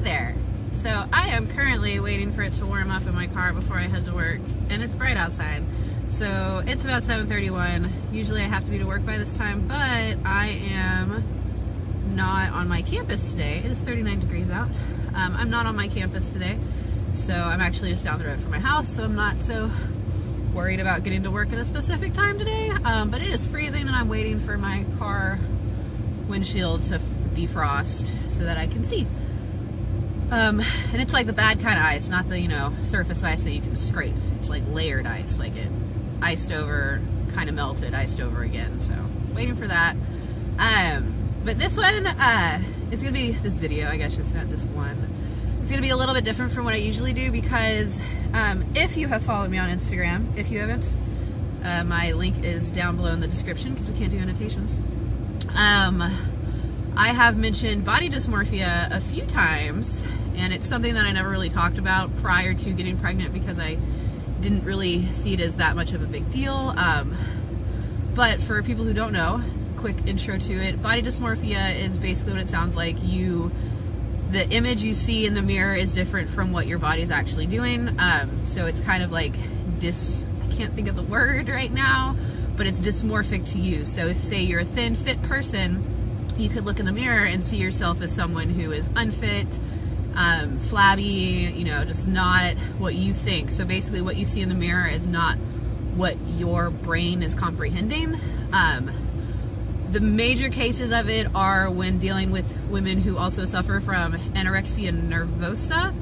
there. So I am currently waiting for it to warm up in my car before I head to work, and it's bright outside. So it's about 7:31. Usually I have to be to work by this time, but I am not on my campus today. It is 39 degrees out. I'm not on my campus today, so I'm actually just down the road from my house, so I'm not so worried about getting to work at a specific time today. But it is freezing, and I'm waiting for my car windshield to defrost so that I can see. And it's like the bad kind of ice, not the, surface ice that you can scrape. It's like layered ice, like it iced over, kind of melted, iced over again. So waiting for that. But this one, it's gonna be, this video, I guess it's not this one. It's gonna be a little bit different from what I usually do because if you have followed me on Instagram, if you haven't, my link is down below in the description because we can't do annotations. I have mentioned body dysmorphia a few times, and it's something that I never really talked about prior to getting pregnant because I didn't really see it as that much of a big deal. But for people who don't know, quick intro to it, body dysmorphia is basically what it sounds like. The image you see in the mirror is different from what your body's actually doing. So it's kind of like I can't think of the word right now, but it's dysmorphic to you. So if, say, you're a thin, fit person, you could look in the mirror and see yourself as someone who is unfit, flabby, just not what you think. So basically what you see in the mirror is not what your brain is comprehending. The major cases of it are when dealing with women who also suffer from anorexia nervosa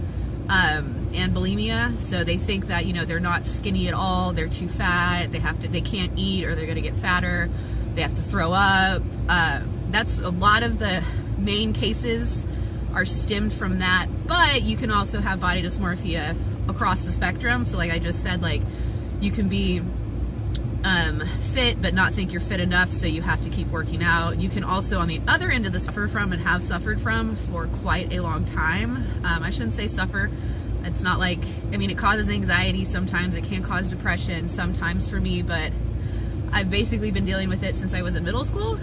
and bulimia. So they think that, they're not skinny at all, they're too fat, they can't eat or they're gonna get fatter, they have to throw up. That's a lot of the main cases are stemmed from that, but you can also have body dysmorphia across the spectrum. So like I just said, like you can be fit but not think you're fit enough, so you have to keep working out. You can also, on the other end of the suffer from and have suffered from for quite a long time. I shouldn't say suffer. It's not like, it causes anxiety sometimes, it can cause depression sometimes for me, but I've basically been dealing with it since I was in middle school.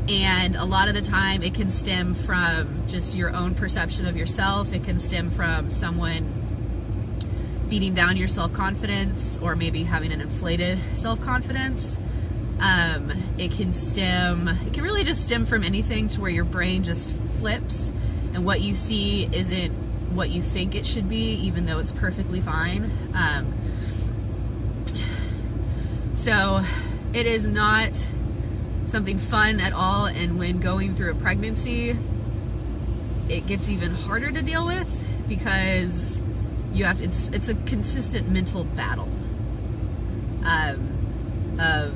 And a lot of the time it can stem from just your own perception of yourself. It can stem from someone beating down your self-confidence or maybe having an inflated self-confidence. It can really just stem from anything to where your brain just flips and what you see isn't what you think it should be, even though it's perfectly fine. So it is not something fun at all, and when going through a pregnancy, it gets even harder to deal with because it's a consistent mental battle of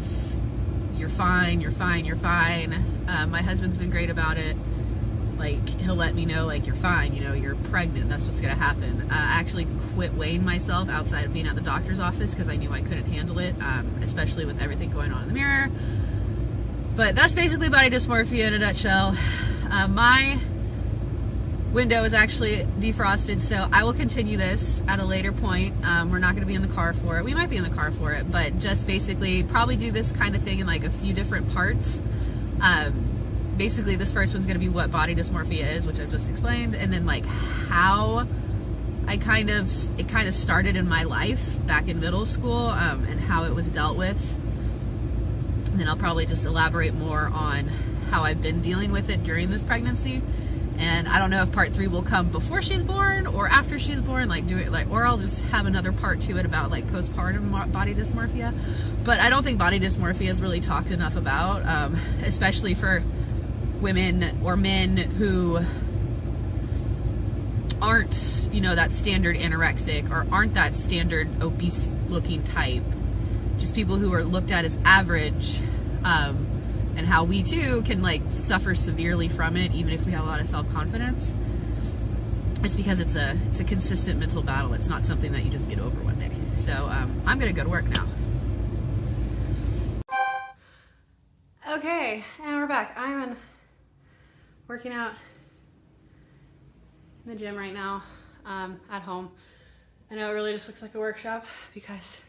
you're fine. My husband's been great about it. Like, he'll let me know, like, you're fine, you're pregnant, that's what's gonna happen. I actually quit weighing myself outside of being at the doctor's office because I knew I couldn't handle it, especially with everything going on in the mirror. But that's basically body dysmorphia in a nutshell. My window is actually defrosted, so I will continue this at a later point. We're not gonna be in the car for it. We might be in the car for it, but just basically probably do this kind of thing in like a few different parts. Basically this first one's gonna be what body dysmorphia is, which I've just explained, and then like how it kind of started in my life back in middle school, and how it was dealt with. And then I'll probably just elaborate more on how I've been dealing with it during this pregnancy. And I don't know if part 3 will come before she's born or after she's born, or I'll just have another part to it about like postpartum body dysmorphia. But I don't think body dysmorphia is really talked enough about, especially for women or men who aren't, that standard anorexic or aren't that standard obese looking type. Just people who are looked at as average, and how we too can like suffer severely from it, even if we have a lot of self-confidence. It's because it's a consistent mental battle. It's not something that you just get over one day. So I'm gonna go to work now. Okay, and we're back. I'm working out in the gym right now, at home. I know it really just looks like a workshop because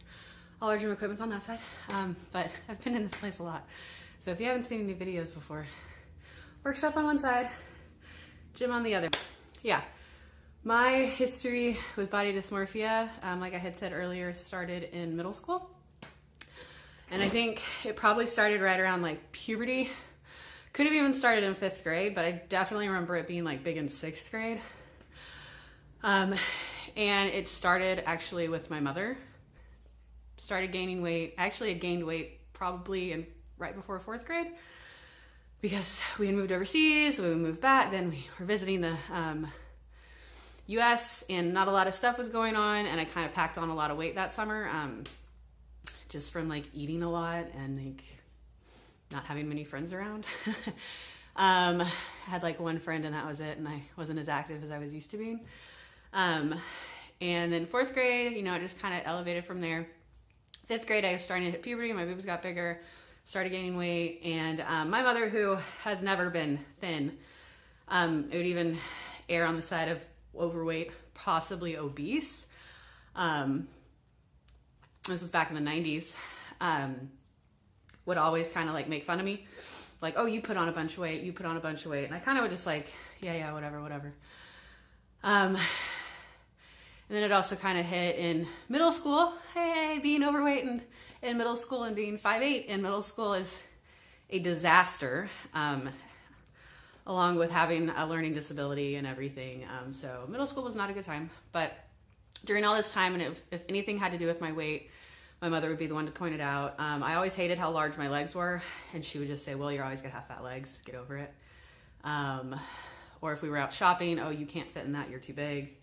all our gym equipment's on that side, but I've been in this place a lot. So if you haven't seen any videos before, workshop on one side, gym on the other. Yeah. My history with body dysmorphia, like I had said earlier, started in middle school. And I think it probably started right around like puberty. Could have even started in 5th grade, but I definitely remember it being like big in 6th grade. And it started actually with my mother. Started gaining weight. Actually, I gained weight probably right before 4th grade because we had moved overseas, we moved back, then we were visiting the US and not a lot of stuff was going on, and I kind of packed on a lot of weight that summer, just from like eating a lot and like not having many friends around. I had like one friend and that was it, and I wasn't as active as I was used to being. And then 4th grade, you know, it just kind of elevated from there. 5th grade, I was starting to hit puberty, my boobs got bigger, started gaining weight, and my mother, who has never been thin, it would even err on the side of overweight, possibly obese. This was back in the 90s. Would always kind of like make fun of me. Like, oh, you put on a bunch of weight, you put on a bunch of weight. And I kind of would just like, yeah, whatever. And then it also kind of hit in middle school. Hey, being overweight in middle school and being 5'8" in middle school is a disaster. Along with having a learning disability and everything. So middle school was not a good time. But during all this time, and if anything had to do with my weight, my mother would be the one to point it out. I always hated how large my legs were. And she would just say, well, you're always going to have fat legs. Get over it. Or if we were out shopping, oh, you can't fit in that. You're too big.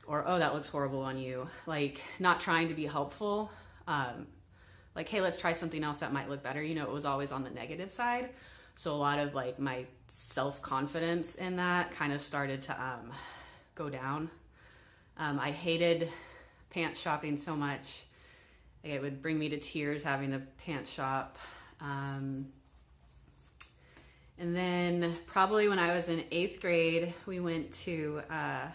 Or, oh, that looks horrible on you. Like, not trying to be helpful. Like, hey, let's try something else that might look better. You know, it was always on the negative side. So a lot of like my self-confidence in that kind of started to go down. I hated pants shopping so much. Like, it would bring me to tears having to pants shop. And then probably when I was in 8th grade, we went to a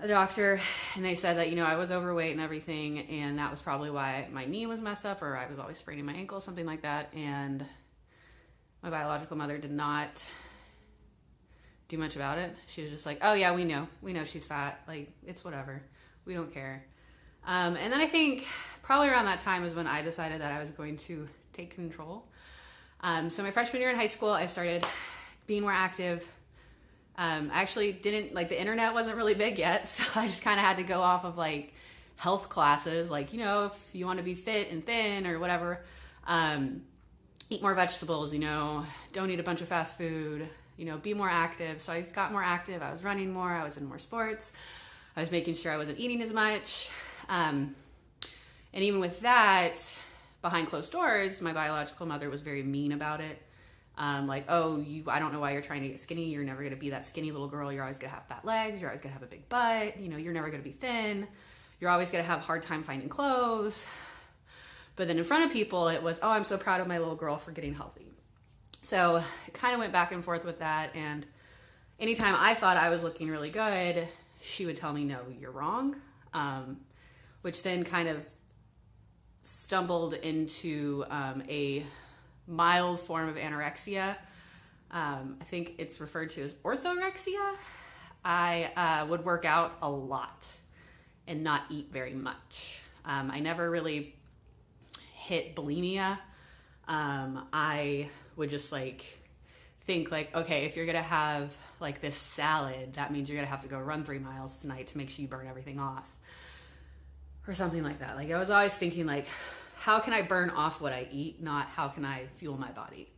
doctor, and they said that, you know, I was overweight and everything, and that was probably why my knee was messed up, or I was always spraining my ankle, something like that. And my biological mother did not do much about it. She was just like, oh yeah, we know she's fat, like, it's whatever, we don't care. And then I think probably around that time is when I decided that I was going to take control. So my freshman year in high school, I started being more active. I actually didn't, like, the internet wasn't really big yet, so I just kind of had to go off of like health classes, like, you know, if you want to be fit and thin or whatever, eat more vegetables, you know, don't eat a bunch of fast food, you know, be more active. So I got more active. I was running more. I was in more sports. I was making sure I wasn't eating as much. And even with that, behind closed doors, my biological mother was very mean about it. Like, oh, I don't know why you're trying to get skinny. You're never going to be that skinny little girl. You're always going to have fat legs. You're always going to have a big butt. You know, you're never going to be thin. You're always going to have a hard time finding clothes. But then in front of people, it was, oh, I'm so proud of my little girl for getting healthy. So it kind of went back and forth with that. And anytime I thought I was looking really good, she would tell me, no, you're wrong. Which then kind of stumbled into a mild form of anorexia. I think it's referred to as orthorexia. I would work out a lot and not eat very much. I never really hit bulimia. I would just like think like, okay, if you're gonna have like this salad, that means you're gonna have to go run 3 miles tonight to make sure you burn everything off, or something like that. Like, I was always thinking like, how can I burn off what I eat, not how can I fuel my body?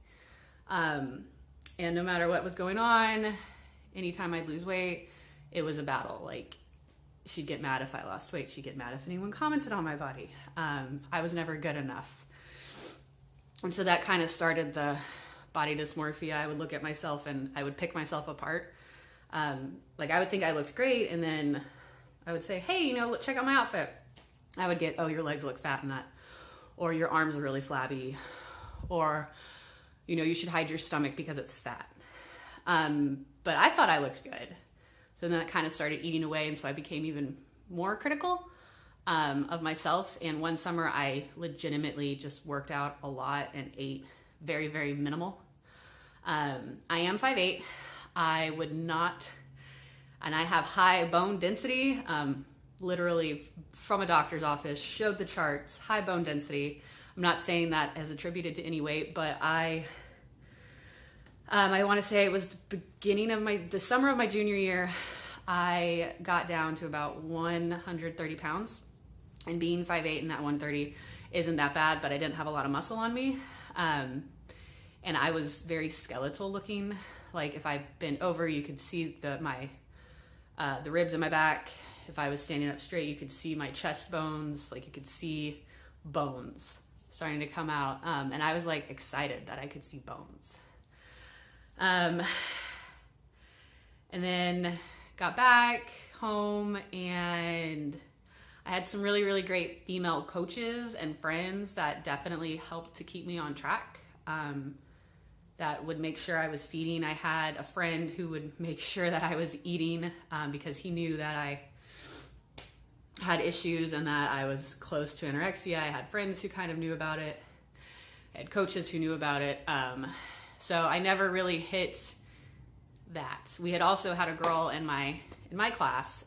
And no matter what was going on, anytime I'd lose weight, it was a battle. Like, she'd get mad if I lost weight. She'd get mad if anyone commented on my body. I was never good enough. And so that kind of started the body dysmorphia. I would look at myself and I would pick myself apart. Like, I would think I looked great, and then I would say, hey, you know, check out my outfit. I would get, oh, your legs look fat in that. Or your arms are really flabby. Or, you know, you should hide your stomach because it's fat. But I thought I looked good. So then it kind of started eating away, and so I became even more critical of myself. And one summer I legitimately just worked out a lot and ate very, very minimal. I am 5'8". I would not, and I have high bone density, literally from a doctor's office, showed the charts, high bone density. I'm not saying that as attributed to any weight, but I want to say it was the beginning of the summer of my junior year, I got down to about 130 pounds, and being 5'8" and that 130 isn't that bad, but I didn't have a lot of muscle on me. And I was very skeletal looking. Like if I bent over, you could see the ribs in my back. If I was standing up straight, you could see my chest bones. Like you could see bones starting to come out. And I was like excited that I could see bones. And then got back home, and I had some really, really great female coaches and friends that definitely helped to keep me on track. That would make sure I was feeding. I had a friend who would make sure that I was eating, because he knew that I had issues and that I was close to anorexia. I had friends who kind of knew about it. I had coaches who knew about it. So I never really hit that. We had also had a girl in my class,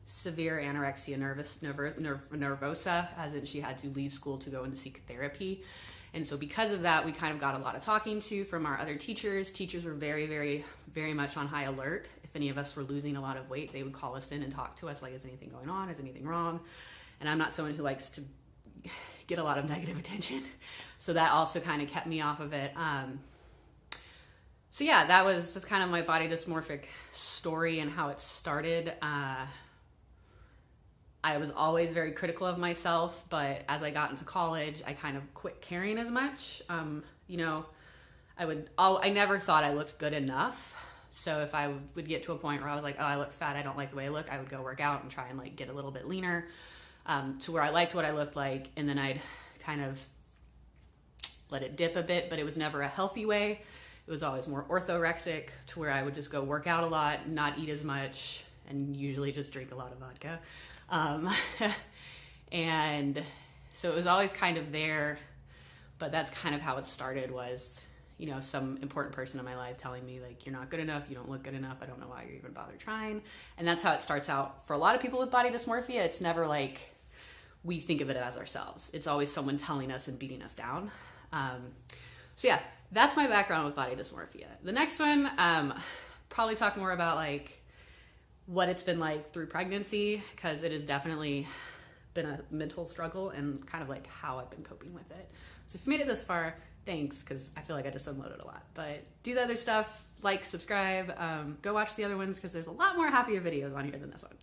severe anorexia nervosa, as in she had to leave school to go and seek therapy. And so because of that, we kind of got a lot of talking to from our other teachers. Teachers were very, very, very much on high alert. If any of us were losing a lot of weight, they would call us in and talk to us like, is anything going on? Is anything wrong? And I'm not someone who likes to get a lot of negative attention. So that also kind of kept me off of it. So yeah, that's kind of my body dysmorphic story and how it started. I was always very critical of myself, but as I got into college, I kind of quit caring as much. I never thought I looked good enough. So if I would get to a point where I was like, oh, I look fat, I don't like the way I look, I would go work out and try and like get a little bit leaner, to where I liked what I looked like. And then I'd kind of let it dip a bit, but it was never a healthy way. It was always more orthorexic, to where I would just go work out a lot, not eat as much, and usually just drink a lot of vodka. And so it was always kind of there, but that's kind of how it started, was, some important person in my life telling me like, you're not good enough, you don't look good enough, I don't know why you're even bother trying. And that's how it starts out for a lot of people with body dysmorphia. It's never like we think of it as ourselves. It's always someone telling us and beating us down. So yeah, that's my background with body dysmorphia. The next one, probably talk more about like what it's been like through pregnancy, because it has definitely been a mental struggle, and kind of like how I've been coping with it. So if you made it this far, thanks, because I feel like I just unloaded a lot. But do the other stuff, like, subscribe, go watch the other ones, because there's a lot more happier videos on here than this one.